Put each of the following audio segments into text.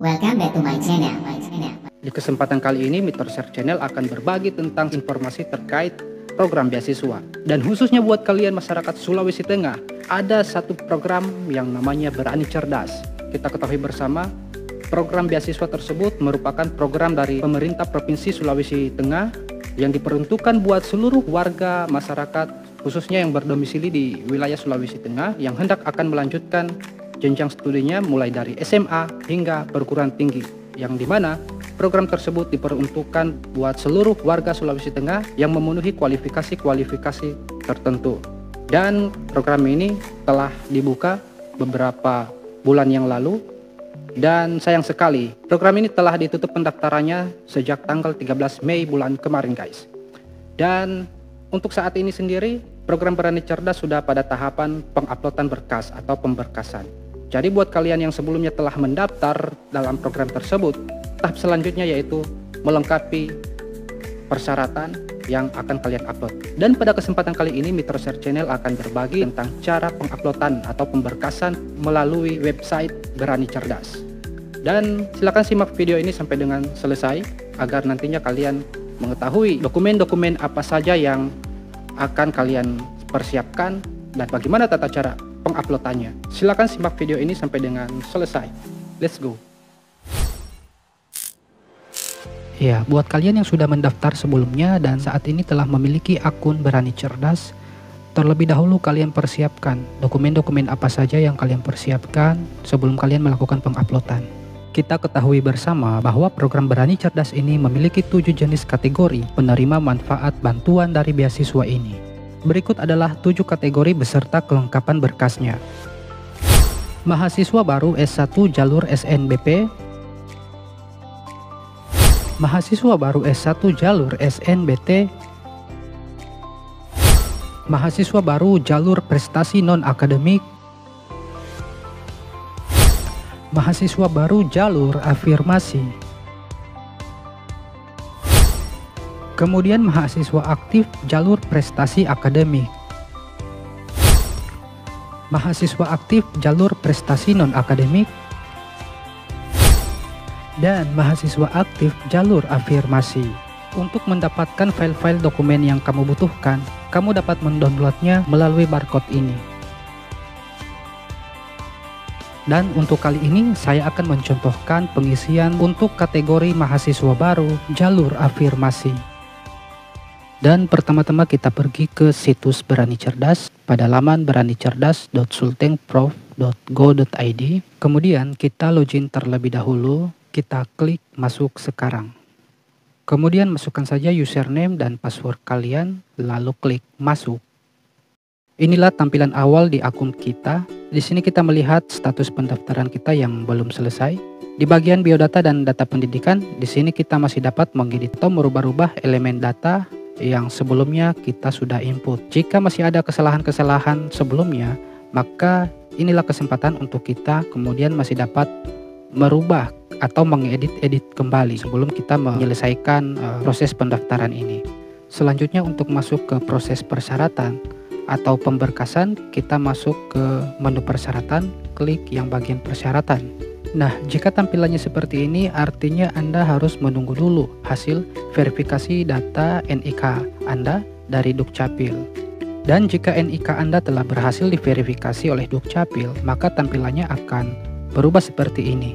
Welcome back to my channel. Di kesempatan kali ini, Mitroshare Channel akan berbagi tentang informasi terkait program beasiswa. Dan khususnya buat kalian masyarakat Sulawesi Tengah, ada satu program yang namanya Berani Cerdas. Kita ketahui bersama, program beasiswa tersebut merupakan program dari pemerintah Provinsi Sulawesi Tengah yang diperuntukkan buat seluruh warga masyarakat, khususnya yang berdomisili di wilayah Sulawesi Tengah yang hendak akan melanjutkan jenjang studinya mulai dari SMA hingga perguruan tinggi, yang dimana program tersebut diperuntukkan buat seluruh warga Sulawesi Tengah yang memenuhi kualifikasi tertentu. Dan program ini telah dibuka beberapa bulan yang lalu, dan sayang sekali program ini telah ditutup pendaftarannya sejak tanggal 13 Mei bulan kemarin guys. Dan untuk saat ini sendiri, program Berani Cerdas sudah pada tahapan penguploadan berkas atau pemberkasan. Jadi buat kalian yang sebelumnya telah mendaftar dalam program tersebut, tahap selanjutnya yaitu melengkapi persyaratan yang akan kalian upload. Dan pada kesempatan kali ini, Mitroshare Channel akan berbagi tentang cara penguploadan atau pemberkasan melalui website Berani Cerdas. Dan silakan simak video ini sampai dengan selesai agar nantinya kalian mengetahui dokumen-dokumen apa saja yang akan kalian persiapkan dan bagaimana tata cara penguploadannya. Silakan simak video ini sampai dengan selesai. Let's go. Ya, buat kalian yang sudah mendaftar sebelumnya dan saat ini telah memiliki akun Berani Cerdas, terlebih dahulu kalian persiapkan dokumen-dokumen apa saja yang kalian persiapkan sebelum kalian melakukan penguploadan. Kita ketahui bersama bahwa program Berani Cerdas ini memiliki 7 jenis kategori penerima manfaat bantuan dari beasiswa ini. Berikut adalah 7 kategori beserta kelengkapan berkasnya. Mahasiswa baru S1 jalur SNBP, mahasiswa baru S1 jalur SNBT, mahasiswa baru jalur prestasi non-akademik, mahasiswa baru jalur afirmasi, kemudian mahasiswa aktif jalur prestasi akademik, mahasiswa aktif jalur prestasi non-akademik, dan mahasiswa aktif jalur afirmasi. Untuk mendapatkan file-file dokumen yang kamu butuhkan, kamu dapat mendownloadnya melalui barcode ini. Dan untuk kali ini saya akan mencontohkan pengisian untuk kategori mahasiswa baru jalur afirmasi. Dan pertama-tama kita pergi ke situs Berani Cerdas pada laman beranicerdas.sultengprof.go.id. Kemudian kita login terlebih dahulu, kita klik masuk sekarang. Kemudian masukkan saja username dan password kalian, lalu klik masuk. Inilah tampilan awal di akun kita. Di sini kita melihat status pendaftaran kita yang belum selesai. Di bagian biodata dan data pendidikan, di sini kita masih dapat mengedit atau merubah-rubah elemen data yang sebelumnya kita sudah input. Jika masih ada kesalahan-kesalahan sebelumnya, maka inilah kesempatan untuk kita kemudian masih dapat merubah atau mengedit kembali sebelum kita menyelesaikan proses pendaftaran ini. Selanjutnya untuk masuk ke proses persyaratan atau pemberkasan, kita masuk ke menu persyaratan, klik yang bagian persyaratan. Nah, jika tampilannya seperti ini, artinya Anda harus menunggu dulu hasil verifikasi data NIK Anda dari Dukcapil. Dan jika NIK Anda telah berhasil diverifikasi oleh Dukcapil, maka tampilannya akan berubah seperti ini.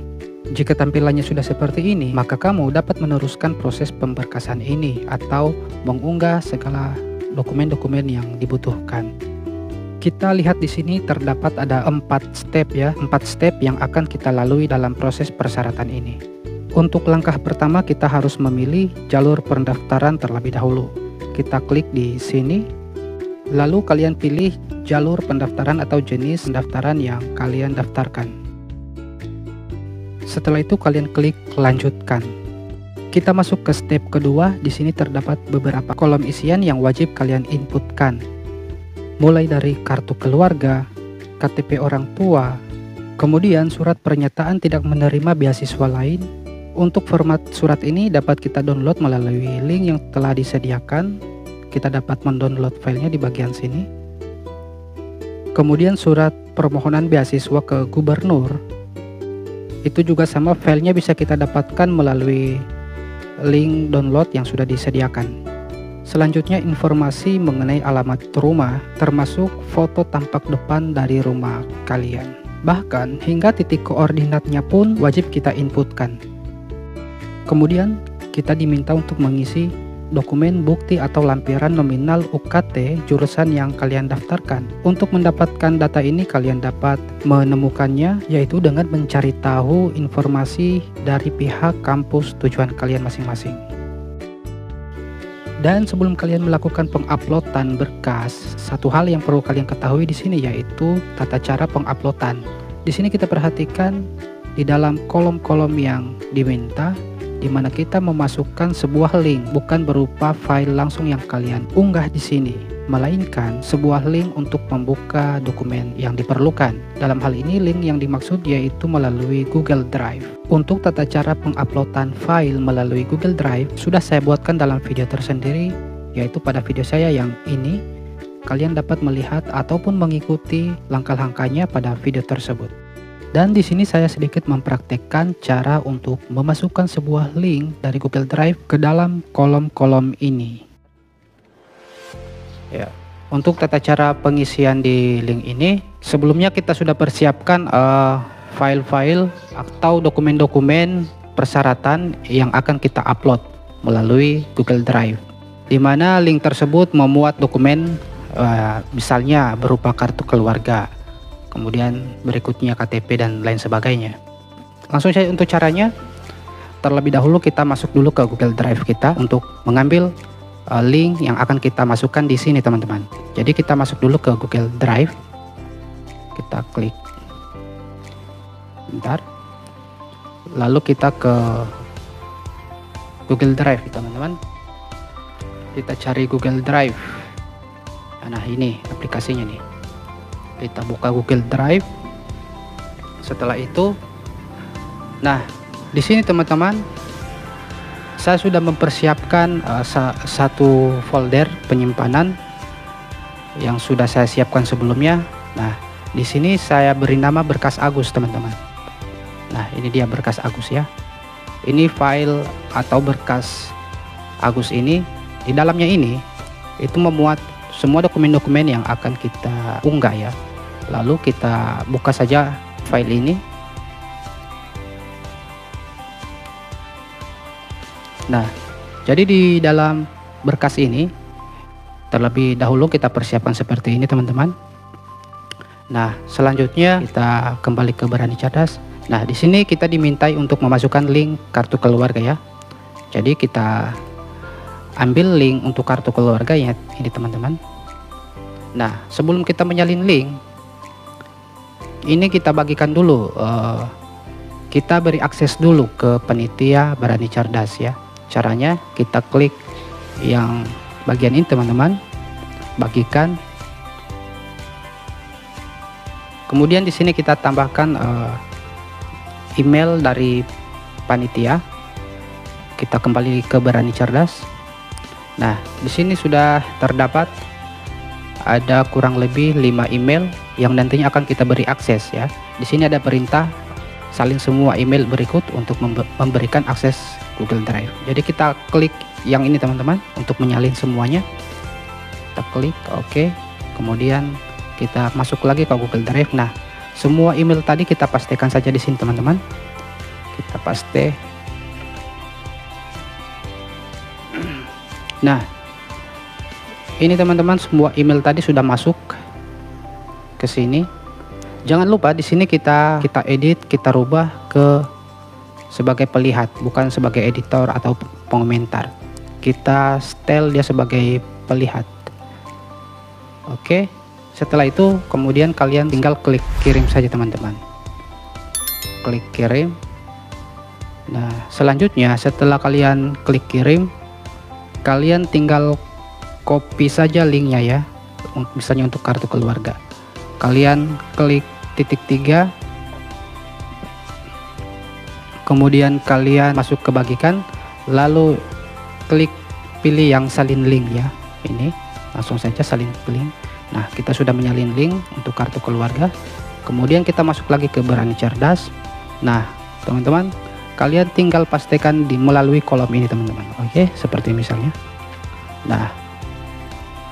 Jika tampilannya sudah seperti ini, maka kamu dapat meneruskan proses pemberkasan ini atau mengunggah segala dokumen-dokumen yang dibutuhkan. Kita lihat di sini terdapat ada 4 step ya, 4 step yang akan kita lalui dalam proses persyaratan ini. Untuk langkah pertama kita harus memilih jalur pendaftaran terlebih dahulu. Kita klik di sini, lalu kalian pilih jalur pendaftaran atau jenis pendaftaran yang kalian daftarkan. Setelah itu kalian klik lanjutkan. Kita masuk ke step kedua. Di sini terdapat beberapa kolom isian yang wajib kalian inputkan. Mulai dari kartu keluarga, KTP orang tua, kemudian surat pernyataan tidak menerima beasiswa lain. Untuk format surat ini dapat kita download melalui link yang telah disediakan. Kita dapat mendownload filenya di bagian sini. Kemudian surat permohonan beasiswa ke gubernur, Itu juga sama, filenya bisa kita dapatkan melalui link download yang sudah disediakan. Selanjutnya informasi mengenai alamat rumah, termasuk foto tampak depan dari rumah kalian. Bahkan hingga titik koordinatnya pun wajib kita inputkan. Kemudian kita diminta untuk mengisi dokumen bukti atau lampiran nominal UKT jurusan yang kalian daftarkan. Untuk mendapatkan data ini kalian dapat menemukannya yaitu dengan mencari tahu informasi dari pihak kampus tujuan kalian masing-masing. Dan sebelum kalian melakukan penguploadan berkas, satu hal yang perlu kalian ketahui di sini yaitu tata cara penguploadan. Di sini kita perhatikan di dalam kolom-kolom yang diminta, di mana kita memasukkan sebuah link, bukan berupa file langsung yang kalian unggah di sini, melainkan sebuah link untuk membuka dokumen yang diperlukan. Dalam hal ini link yang dimaksud yaitu melalui Google Drive. Untuk tata cara penguploadan file melalui Google Drive sudah saya buatkan dalam video tersendiri, yaitu pada video saya yang ini. Kalian dapat melihat ataupun mengikuti langkah-langkahnya pada video tersebut. Dan di sini saya sedikit mempraktekkan cara untuk memasukkan sebuah link dari Google Drive ke dalam kolom-kolom ini. Ya, untuk tata cara pengisian di link ini, sebelumnya kita sudah persiapkan file-file atau dokumen-dokumen persyaratan yang akan kita upload melalui Google Drive, di mana link tersebut memuat dokumen misalnya berupa kartu keluarga, kemudian berikutnya KTP dan lain sebagainya. Langsung saja untuk caranya. Terlebih dahulu kita masuk dulu ke Google Drive kita untuk mengambil link yang akan kita masukkan di sini teman-teman. Jadi kita masuk dulu ke Google Drive. Kita klik. Bentar. Lalu kita ke Google Drive teman-teman. Kita cari Google Drive. Nah ini aplikasinya nih. Kita buka Google Drive. Setelah itu, nah di sini teman-teman, saya sudah mempersiapkan satu folder penyimpanan yang sudah saya siapkan sebelumnya. Nah di sini saya beri nama berkas Agus teman-teman. Nah ini dia berkas Agus ya. Ini file atau berkas Agus ini, di dalamnya ini itu memuat semua dokumen-dokumen yang akan kita unggah ya. Lalu kita buka saja file ini. Nah, jadi di dalam berkas ini terlebih dahulu kita persiapkan seperti ini teman-teman. Nah, selanjutnya kita kembali ke Berani Cerdas. Nah, di sini kita dimintai untuk memasukkan link kartu keluarga ya. Jadi kita ambil link untuk kartu keluarga ya ini teman-teman. Nah, sebelum kita menyalin link, ini kita bagikan dulu, kita beri akses dulu ke panitia Berani Cerdas ya. Caranya kita klik yang bagian ini teman-teman, bagikan. Kemudian di sini kita tambahkan email dari panitia. Kita kembali ke Berani Cerdas. Nah, di sini sudah terdapat ada kurang lebih 5 email yang nantinya akan kita beri akses ya. Di sini ada perintah salin semua email berikut untuk memberikan akses Google Drive. Jadi kita klik yang ini teman-teman untuk menyalin semuanya. Kita klik OK. Kemudian kita masuk lagi ke Google Drive. Nah, semua email tadi kita pastikan saja di sini teman-teman. Kita paste. Nah, ini teman-teman semua email tadi sudah masuk ke sini. Jangan lupa di sini kita edit, kita rubah ke sebagai pelihat, bukan sebagai editor atau pengomentar. Kita setel dia sebagai pelihat. Oke. Setelah itu kemudian kalian tinggal klik kirim saja teman-teman. Klik kirim. Nah, selanjutnya setelah kalian klik kirim, kalian tinggal copy saja linknya ya, misalnya untuk kartu keluarga. Kalian klik titik 3, kemudian kalian masuk ke bagikan, lalu klik pilih yang salin link ya. Ini langsung saja salin link. Nah, kita sudah menyalin link untuk kartu keluarga. Kemudian kita masuk lagi ke Berani Cerdas. Nah, teman-teman, kalian tinggal pastikan melalui kolom ini teman-teman. Oke, seperti misalnya.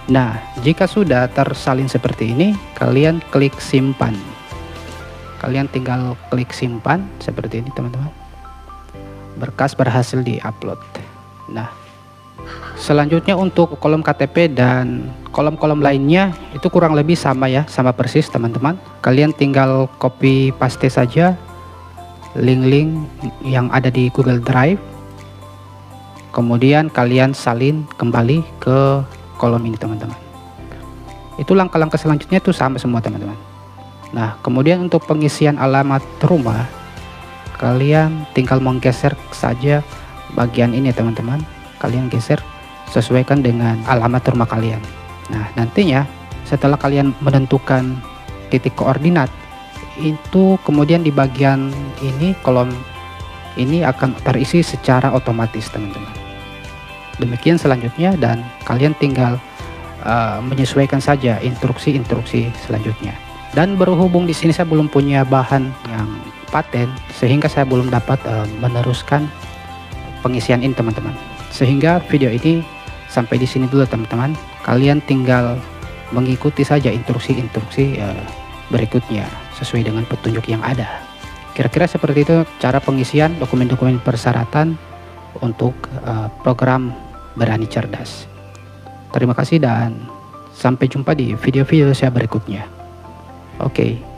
Nah, jika sudah tersalin seperti ini, kalian klik simpan. Kalian tinggal klik simpan seperti ini teman-teman. Berkas berhasil diupload. Nah, selanjutnya untuk kolom KTP dan kolom-kolom lainnya itu kurang lebih sama ya, sama persis teman-teman. Kalian tinggal copy paste saja link-link yang ada di Google Drive. Kemudian kalian salin kembali ke kolom ini teman-teman. Itu langkah-langkah selanjutnya itu sama semua teman-teman. Nah, kemudian untuk pengisian alamat rumah, kalian tinggal menggeser saja bagian ini teman-teman. Kalian geser sesuaikan dengan alamat rumah kalian. Nah, nantinya setelah kalian menentukan titik koordinat, itu kemudian di bagian ini, kolom ini akan terisi secara otomatis teman-teman. Demikian selanjutnya, dan kalian tinggal menyesuaikan saja instruksi-instruksi selanjutnya. Dan berhubung di sini saya belum punya bahan yang paten, sehingga saya belum dapat meneruskan pengisian ini teman-teman. Sehingga video ini sampai di sini dulu teman-teman. Kalian tinggal mengikuti saja instruksi-instruksi berikutnya sesuai dengan petunjuk yang ada. Kira-kira seperti itu cara pengisian dokumen-dokumen persyaratan untuk program Berani Cerdas. Terima kasih dan sampai jumpa di video-video saya berikutnya. Oke.